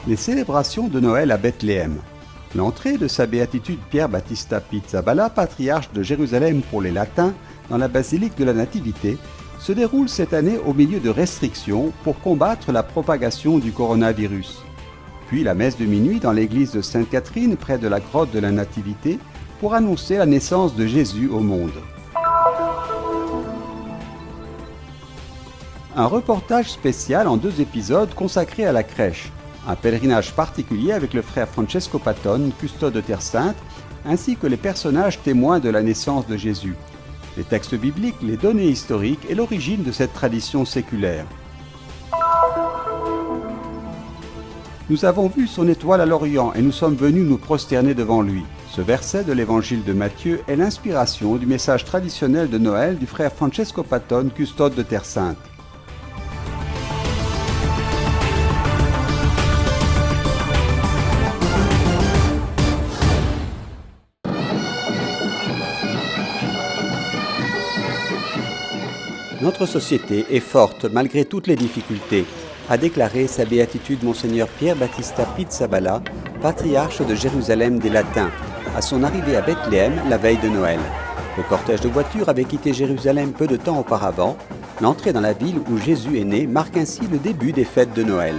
Les célébrations de Noël à Bethléem. L'entrée de sa béatitude Pierre Battista Pizzaballa, patriarche de Jérusalem pour les Latins, dans la basilique de la Nativité, se déroule cette année au milieu de restrictions pour combattre la propagation du coronavirus. Puis la messe de minuit dans l'église de Sainte-Catherine, près de la grotte de la Nativité, pour annoncer la naissance de Jésus au monde. Un reportage spécial en 2 épisodes consacré à la crèche. Un pèlerinage particulier avec le frère Francesco Patton, custode de Terre Sainte, ainsi que les personnages témoins de la naissance de Jésus. Les textes bibliques, les données historiques et l'origine de cette tradition séculaire. Nous avons vu son étoile à l'Orient et nous sommes venus nous prosterner devant lui. Ce verset de l'évangile de Matthieu est l'inspiration du message traditionnel de Noël du frère Francesco Patton, custode de Terre Sainte. Notre société est forte malgré toutes les difficultés, a déclaré sa béatitude Monseigneur Pierre Battista Pizzaballa, patriarche de Jérusalem des Latins, à son arrivée à Bethléem la veille de Noël. Le cortège de voitures avait quitté Jérusalem peu de temps auparavant. L'entrée dans la ville où Jésus est né marque ainsi le début des fêtes de Noël.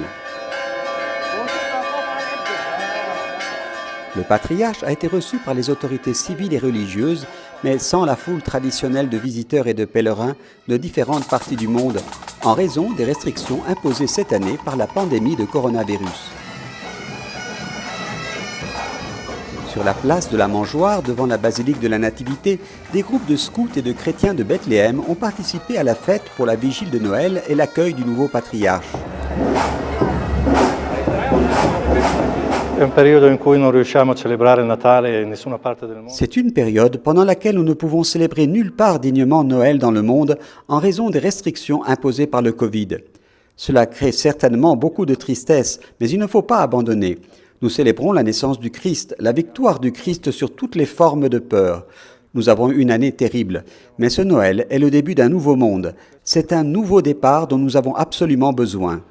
Le patriarche a été reçu par les autorités civiles et religieuses, mais sans la foule traditionnelle de visiteurs et de pèlerins de différentes parties du monde, en raison des restrictions imposées cette année par la pandémie de coronavirus. Sur la place de la Mangeoire, devant la basilique de la Nativité, des groupes de scouts et de chrétiens de Bethléem ont participé à la fête pour la vigile de Noël et l'accueil du nouveau patriarche. C'est une période pendant laquelle nous ne pouvons célébrer nulle part dignement Noël dans le monde en raison des restrictions imposées par le Covid. Cela crée certainement beaucoup de tristesse, mais il ne faut pas abandonner. Nous célébrons la naissance du Christ, la victoire du Christ sur toutes les formes de peur. Nous avons eu une année terrible, mais ce Noël est le début d'un nouveau monde. C'est un nouveau départ dont nous avons absolument besoin.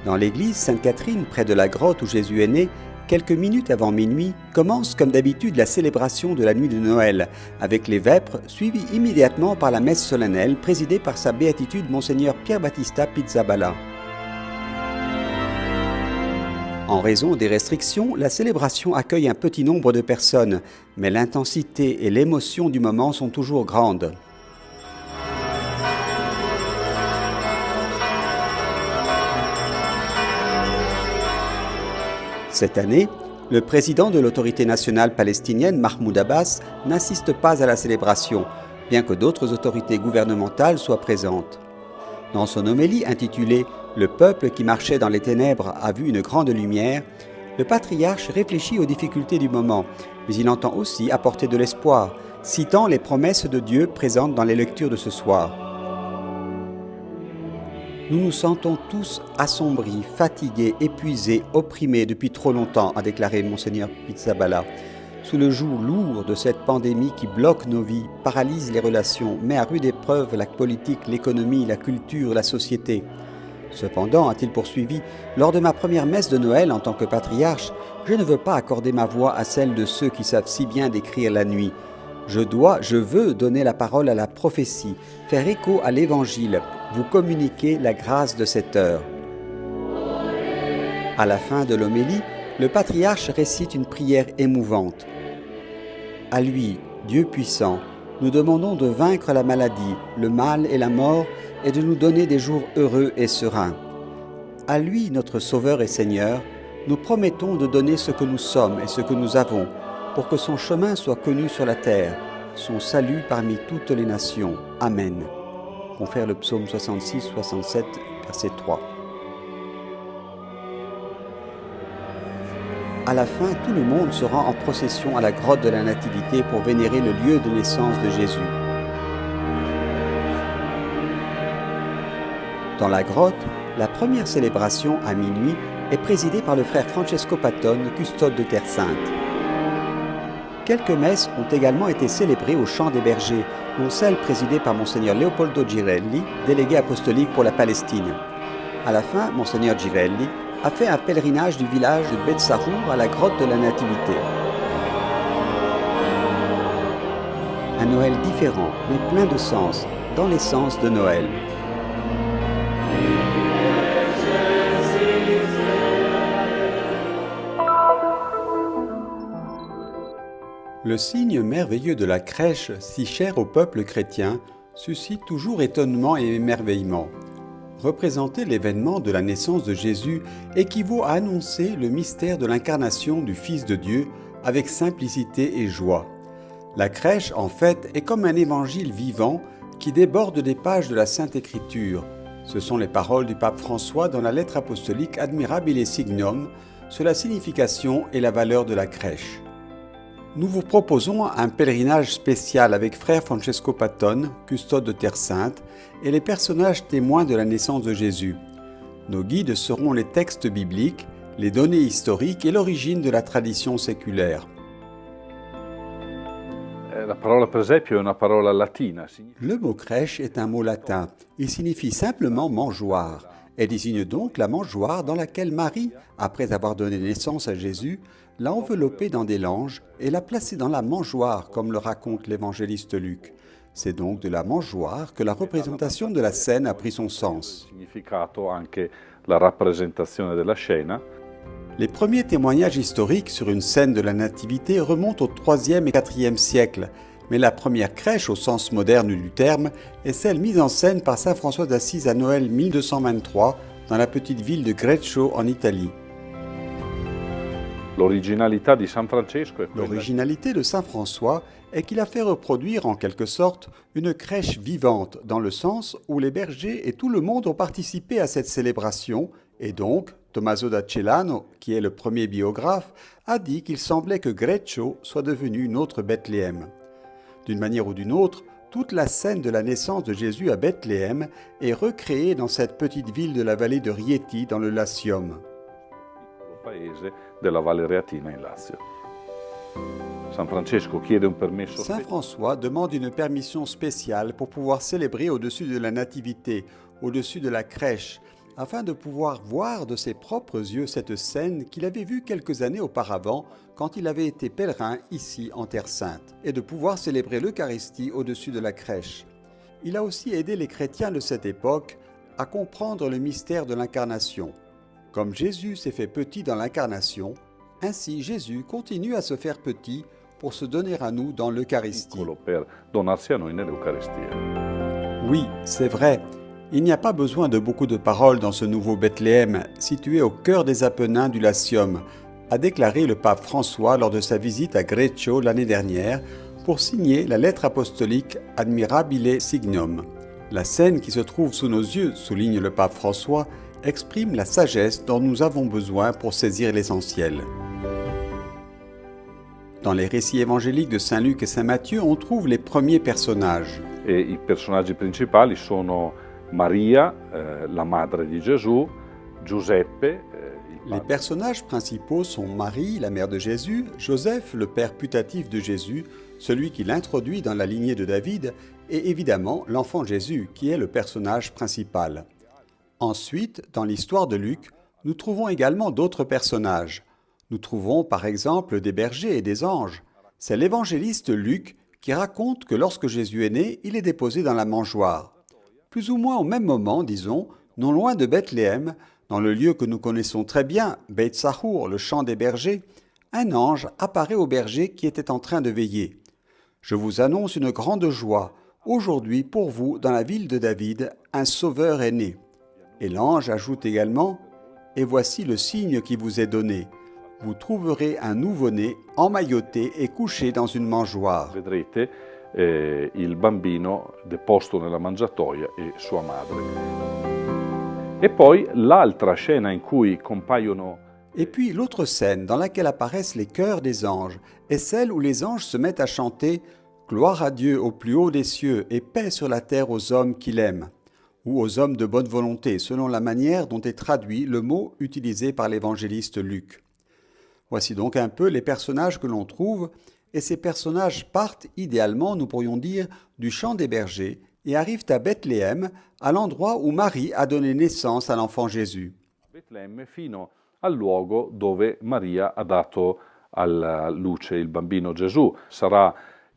Dans l'église Sainte-Catherine, près de la grotte où Jésus est né, quelques minutes avant minuit, commence comme d'habitude la célébration de la nuit de Noël, avec les vêpres, suivies immédiatement par la messe solennelle présidée par sa béatitude Monseigneur Pierre Battista Pizzaballa. En raison des restrictions, la célébration accueille un petit nombre de personnes, mais l'intensité et l'émotion du moment sont toujours grandes. Cette année, le président de l'autorité nationale palestinienne, Mahmoud Abbas, n'assiste pas à la célébration, bien que d'autres autorités gouvernementales soient présentes. Dans son homélie intitulée « Le peuple qui marchait dans les ténèbres a vu une grande lumière », le patriarche réfléchit aux difficultés du moment, mais il entend aussi apporter de l'espoir, citant les promesses de Dieu présentes dans les lectures de ce soir. Nous nous sentons tous assombris, fatigués, épuisés, opprimés depuis trop longtemps, a déclaré Monseigneur Pizzaballa. Sous le joug lourd de cette pandémie qui bloque nos vies, paralyse les relations, met à rude épreuve la politique, l'économie, la culture, la société. Cependant, a-t-il poursuivi, lors de ma première messe de Noël en tant que patriarche, je ne veux pas accorder ma voix à celle de ceux qui savent si bien décrire la nuit. Je veux donner la parole à la prophétie, faire écho à l'Évangile, vous communiquer la grâce de cette heure. À la fin de l'homélie, le patriarche récite une prière émouvante. À lui, Dieu puissant, nous demandons de vaincre la maladie, le mal et la mort et de nous donner des jours heureux et sereins. À lui, notre Sauveur et Seigneur, nous promettons de donner ce que nous sommes et ce que nous avons, pour que son chemin soit connu sur la terre, son salut parmi toutes les nations. Amen. Confère le psaume 66-67, verset 3. À la fin, tout le monde se rend en procession à la grotte de la Nativité pour vénérer le lieu de naissance de Jésus. Dans la grotte, la première célébration à minuit est présidée par le frère Francesco Patton, custode de Terre Sainte. Quelques messes ont également été célébrées au Chant des Bergers, dont celle présidée par Monseigneur Leopoldo Girelli, délégué apostolique pour la Palestine. À la fin, Monseigneur Girelli a fait un pèlerinage du village de Betsahour à la grotte de la Nativité. Un Noël différent, mais plein de sens, dans l'essence de Noël. Le signe merveilleux de la crèche, si cher au peuple chrétien, suscite toujours étonnement et émerveillement. Représenter l'événement de la naissance de Jésus équivaut à annoncer le mystère de l'incarnation du Fils de Dieu avec simplicité et joie. La crèche, en fait, est comme un évangile vivant qui déborde des pages de la Sainte Écriture. Ce sont les paroles du pape François dans la lettre apostolique Admirabile Signum sur la signification et la valeur de la crèche. Nous vous proposons un pèlerinage spécial avec frère Francesco Patton, custode de Terre Sainte, et les personnages témoins de la naissance de Jésus. Nos guides seront les textes bibliques, les données historiques et l'origine de la tradition séculaire. La parola presepio è una parola latina. Le mot crèche est un mot latin. Il signifie simplement mangeoire. Elle désigne donc la mangeoire dans laquelle Marie, après avoir donné naissance à Jésus, l'a enveloppé dans des langes et l'a placé dans la mangeoire, comme le raconte l'évangéliste Luc. C'est donc de la mangeoire que la représentation de la scène a pris son sens. Significato anche la rappresentazione della scena. Les premiers témoignages historiques sur une scène de la Nativité remontent au IIIe et IVe siècle, mais la première crèche au sens moderne du terme est celle mise en scène par saint François d'Assise à Noël 1223 dans la petite ville de Greccio en Italie. L'originalità di San Francesco è quella. L'originalité de saint François est qu'il a fait reproduire en quelque sorte une crèche vivante, dans le sens où les bergers et tout le monde ont participé à cette célébration, et donc Tommaso da Celano, qui est le premier biographe, a dit qu'il semblait que Greccio soit devenu une autre Bethléem. D'une manière ou d'une autre, toute la scène de la naissance de Jésus à Bethléem est recréée dans cette petite ville de la vallée de Rieti dans le Latium. Paese della Valle Reatina in Lazio. San Francesco chiede un permesso. Saint François demande une permission spéciale pour pouvoir célébrer au-dessus de la Nativité, au-dessus de la crèche, afin de pouvoir voir de ses propres yeux cette scène qu'il avait vue quelques années auparavant quand il avait été pèlerin ici en Terre Sainte, et de pouvoir célébrer l'Eucharistie au-dessus de la crèche. Il a aussi aidé les chrétiens de cette époque à comprendre le mystère de l'incarnation. Comme Jésus s'est fait petit dans l'incarnation, ainsi Jésus continue à se faire petit pour se donner à nous dans l'Eucharistie. Per donarsi a noi nell'Eucaristia. Oui, c'est vrai. Il n'y a pas besoin de beaucoup de paroles dans ce nouveau Bethléem, situé au cœur des Apennins du Latium, a déclaré le pape François lors de sa visite à Greccio l'année dernière pour signer la lettre apostolique Admirabile Signum. La scène qui se trouve sous nos yeux, souligne le pape François, exprime la sagesse dont nous avons besoin pour saisir l'essentiel. Dans les récits évangéliques de Saint Luc et Saint Matthieu, on trouve les premiers personnages. E i personaggi principali sono Maria, la madre di Gesù, Giuseppe. Les personnages principaux sont Marie, la mère de Jésus, Joseph, le père putatif de Jésus, celui qui l'introduit dans la lignée de David, et évidemment l'enfant Jésus, qui est le personnage principal. Ensuite, dans l'histoire de Luc, nous trouvons également d'autres personnages. Nous trouvons par exemple des bergers et des anges. C'est l'évangéliste Luc qui raconte que lorsque Jésus est né, il est déposé dans la mangeoire. Plus ou moins au même moment, disons, non loin de Bethléem, dans le lieu que nous connaissons très bien, Beit Sahour, le champ des bergers, un ange apparaît aux bergers qui étaient en train de veiller. « Je vous annonce une grande joie. Aujourd'hui, pour vous, dans la ville de David, un sauveur est né. » Et l'ange ajoute également « Et voici le signe qui vous est donné. Vous trouverez un nouveau-né emmailloté et couché dans une mangeoire. » Vedrete il bambino deposto nella mangiatoia e sua madre. E poi l'altra scena in cui compaiono. Et puis l'autre scène dans laquelle apparaissent les chœurs des anges est celle où les anges se mettent à chanter « Gloire à Dieu au plus haut des cieux et paix sur la terre aux hommes qu'il aime » ou aux hommes de bonne volonté, selon la manière dont est traduit le mot utilisé par l'évangéliste Luc. Voici donc un peu les personnages que l'on trouve, et ces personnages partent idéalement, nous pourrions dire, du champ des bergers, et arrivent à Bethléem, à l'endroit où Marie a donné naissance à l'enfant Jésus. Betlemme fino al luogo dove Maria ha dato alla luce il bambino Gesù.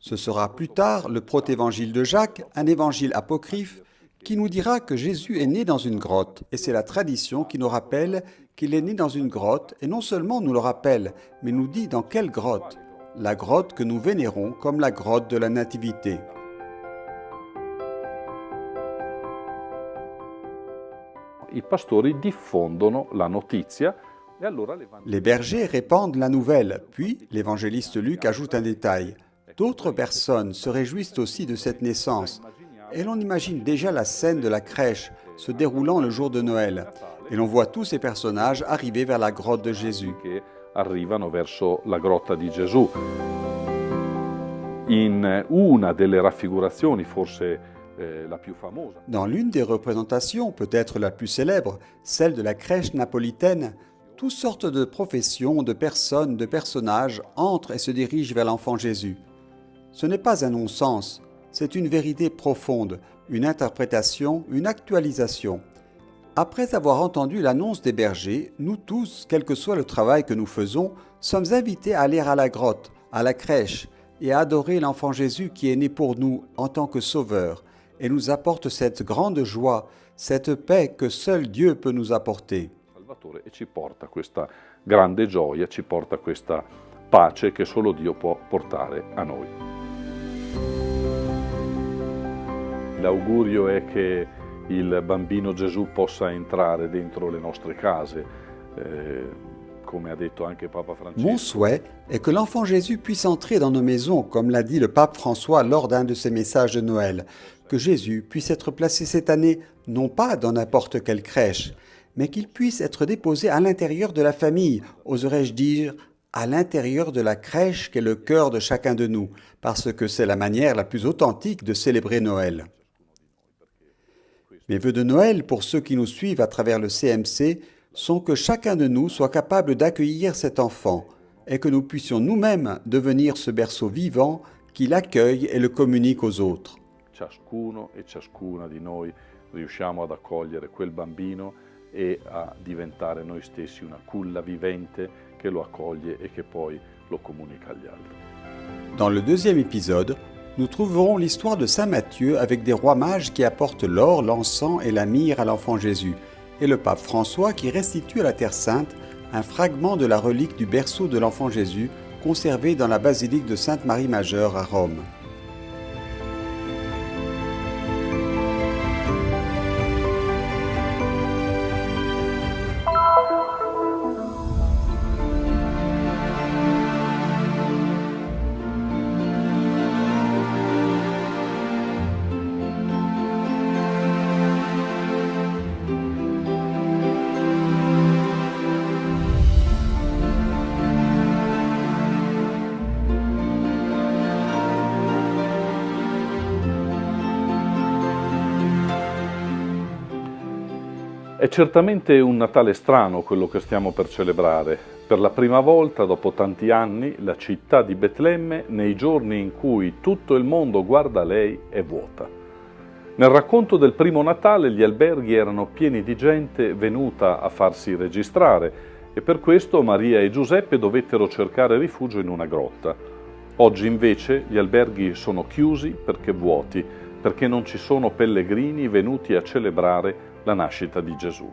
Ce sera plus tard le protévangile de Jacques, un évangile apocryphe, qui nous dira que Jésus est né dans une grotte. Et c'est la tradition qui nous rappelle qu'il est né dans une grotte, et non seulement nous le rappelle, mais nous dit dans quelle grotte. La grotte que nous vénérons comme la grotte de la Nativité. I pastori diffondono la notizia e allora Les bergers répandent la nouvelle, puis l'évangéliste Luc ajoute un détail. D'autres personnes se réjouissent aussi de cette naissance, et l'on imagine déjà la scène de la crèche se déroulant le jour de Noël, et l'on voit tous ces personnages arriver vers la grotte de Jésus. che arrivano verso la grotta di Gesù. In una delle raffigurazioni, forse la più famosa, Dans l'une des représentations, peut-être la plus célèbre, celle de la crèche napolitaine, toutes sortes de professions, de personnes, de personnages entrent et se dirigent vers l'enfant Jésus. Ce n'est pas un non-sens, c'est une vérité profonde, une interprétation, une actualisation. Après avoir entendu l'annonce des bergers, nous tous, quel que soit le travail que nous faisons, sommes invités à aller à la grotte, à la crèche, et à adorer l'enfant Jésus qui est né pour nous en tant que sauveur, et nous apporte cette grande joie, cette paix que seul Dieu peut nous apporter. Salvatore, e ci porta questa grande gioia, ci porta questa pace che solo Dio può portare a noi. L'augurio è che il bambino Gesù possa entrare dentro le nostre case, come ha detto anche Papa Francesco. Mon souhait est que l'enfant Jésus puisse entrer dans nos maisons, comme l'a dit le pape François lors d'un de ses messages de Noël, que Jésus puisse être placé cette année non pas dans n'importe quelle crèche, mais qu'il puisse être déposé à l'intérieur de la famille, oserais-je dire, à l'intérieur de la crèche qu'est le cœur de chacun de nous, parce que c'est la manière la plus authentique de célébrer Noël. Mes vœux de Noël pour ceux qui nous suivent à travers le CMC sont que chacun de nous soit capable d'accueillir cet enfant et que nous puissions nous-mêmes devenir ce berceau vivant qui l'accueille et le communique aux autres. Ciascuno e ciascuna di noi riusciamo ad accogliere quel bambino e a diventare noi stessi una culla vivente che lo accoglie e che poi lo comunica agli altri. Dans le deuxième épisode, nous trouverons l'histoire de Saint Matthieu avec des rois mages qui apportent l'or, l'encens et la myrrhe à l'enfant Jésus, et le pape François qui restitue à la Terre Sainte un fragment de la relique du berceau de l'enfant Jésus conservé dans la basilique de Sainte-Marie Majeure à Rome. È certamente un Natale strano quello che stiamo per celebrare. Per la prima volta, dopo tanti anni, la città di Betlemme, nei giorni in cui tutto il mondo guarda lei, è vuota. Nel racconto del primo Natale gli alberghi erano pieni di gente venuta a farsi registrare e per questo Maria e Giuseppe dovettero cercare rifugio in una grotta. Oggi invece gli alberghi sono chiusi perché vuoti, perché non ci sono pellegrini venuti a celebrare la nascita di Gesù.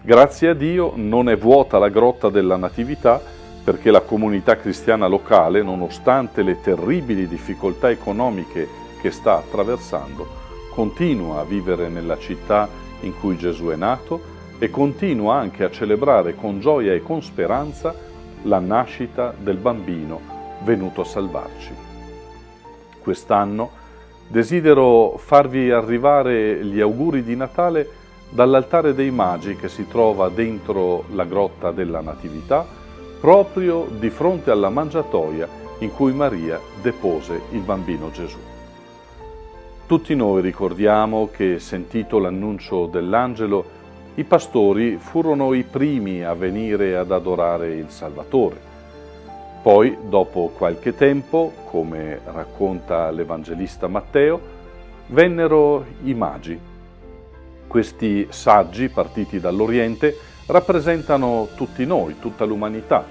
Grazie a Dio non è vuota la grotta della Natività perché la comunità cristiana locale, nonostante le terribili difficoltà economiche che sta attraversando, continua a vivere nella città in cui Gesù è nato e continua anche a celebrare con gioia e con speranza la nascita del bambino venuto a salvarci. Quest'anno desidero farvi arrivare gli auguri di Natale dall'altare dei Magi che si trova dentro la grotta della Natività, proprio di fronte alla mangiatoia in cui Maria depose il bambino Gesù. Tutti noi ricordiamo che, sentito l'annuncio dell'angelo, i pastori furono i primi a venire ad adorare il Salvatore. Poi, dopo qualche tempo, come racconta l'Evangelista Matteo, vennero i magi. Questi saggi, partiti dall'Oriente, rappresentano tutti noi, tutta l'umanità.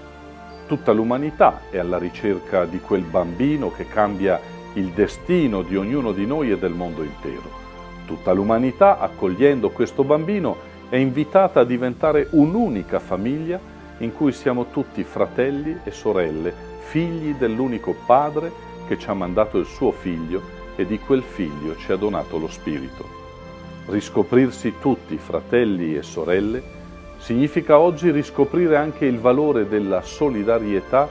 Tutta l'umanità è alla ricerca di quel bambino che cambia il destino di ognuno di noi e del mondo intero. Tutta l'umanità, accogliendo questo bambino, è invitata a diventare un'unica famiglia in cui siamo tutti fratelli e sorelle, figli dell'unico Padre che ci ha mandato il suo Figlio e di quel Figlio ci ha donato lo Spirito. Riscoprirsi tutti fratelli e sorelle significa oggi riscoprire anche il valore della solidarietà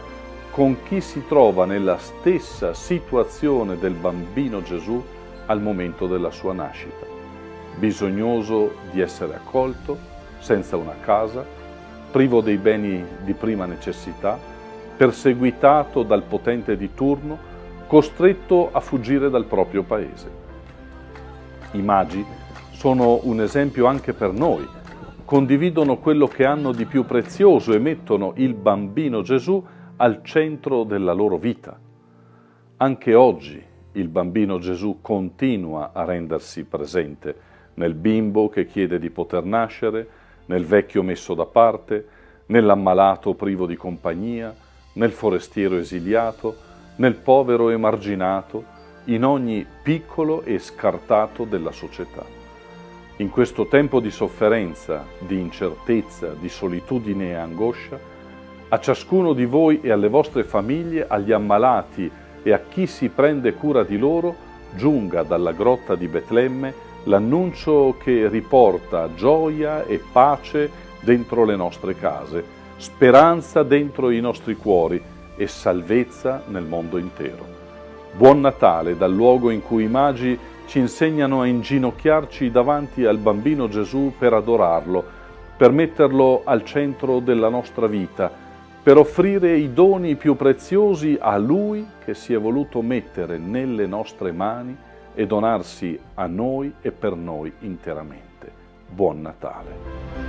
con chi si trova nella stessa situazione del bambino Gesù al momento della sua nascita, bisognoso di essere accolto, senza una casa, privo dei beni di prima necessità, perseguitato dal potente di turno, costretto a fuggire dal proprio paese. I magi sono un esempio anche per noi, condividono quello che hanno di più prezioso e mettono il bambino Gesù al centro della loro vita. Anche oggi il bambino Gesù continua a rendersi presente nel bimbo che chiede di poter nascere, nel vecchio messo da parte, nell'ammalato privo di compagnia, nel forestiero esiliato, nel povero emarginato, in ogni piccolo e scartato della società. In questo tempo di sofferenza, di incertezza, di solitudine e angoscia, a ciascuno di voi e alle vostre famiglie, agli ammalati e a chi si prende cura di loro, giunga dalla grotta di Betlemme l'annuncio che riporta gioia e pace dentro le nostre case, speranza dentro i nostri cuori e salvezza nel mondo intero. Buon Natale dal luogo in cui i magi ci insegnano a inginocchiarci davanti al bambino Gesù per adorarlo, per metterlo al centro della nostra vita, per offrire i doni più preziosi a Lui che si è voluto mettere nelle nostre mani e donarsi a noi e per noi interamente. Buon Natale!